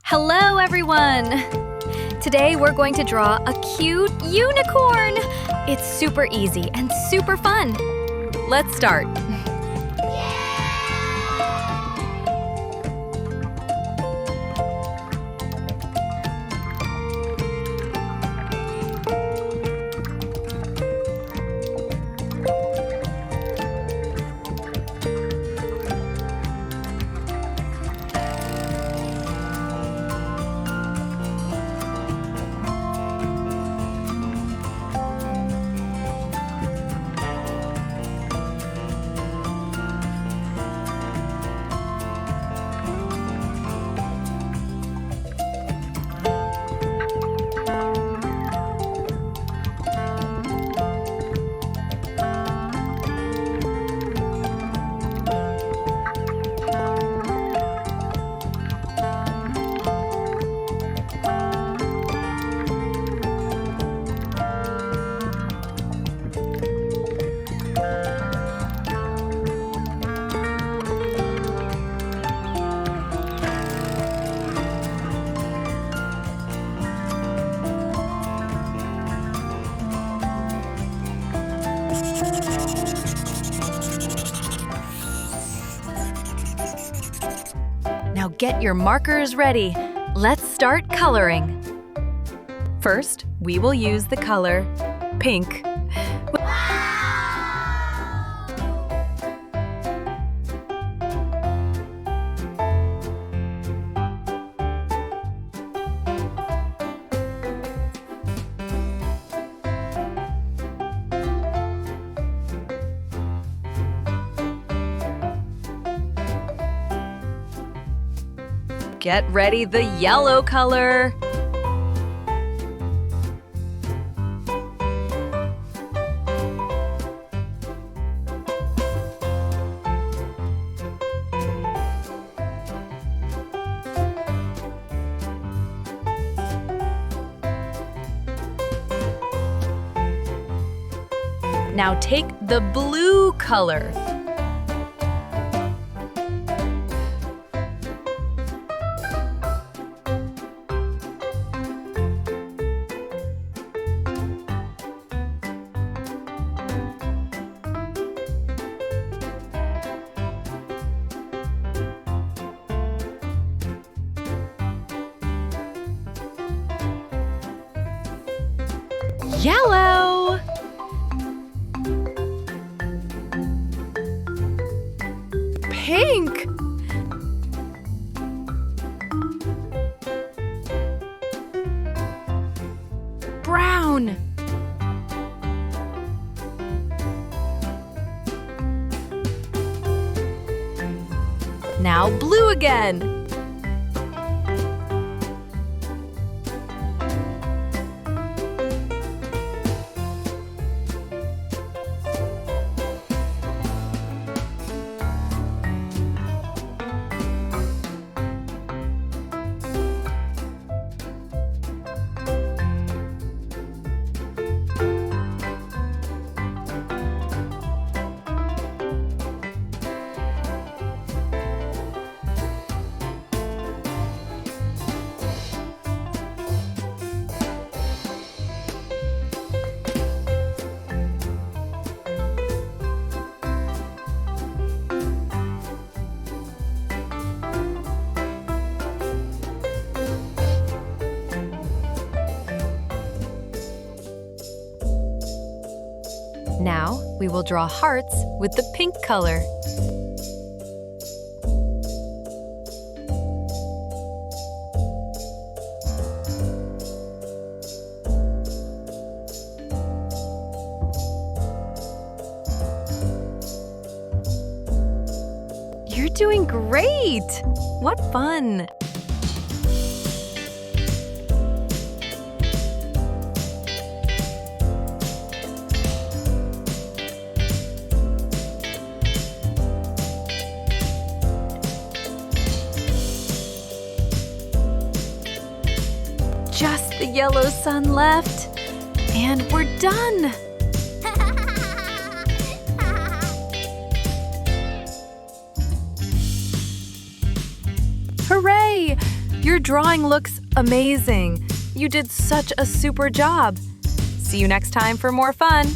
Hello, everyone! Today we're going to draw a cute unicorn! It's super easy and super fun. Let's start. Now get your markers ready. Let's start coloring. First, we will use the color pink. Get ready the yellow color. Now take the blue color. Yellow. Pink. Brown. Now blue again. Now, we will draw hearts with the pink color. You're doing great! What fun! Just the yellow sun left, and we're done! Hooray! Your drawing looks amazing. You did such a super job. See you next time for more fun.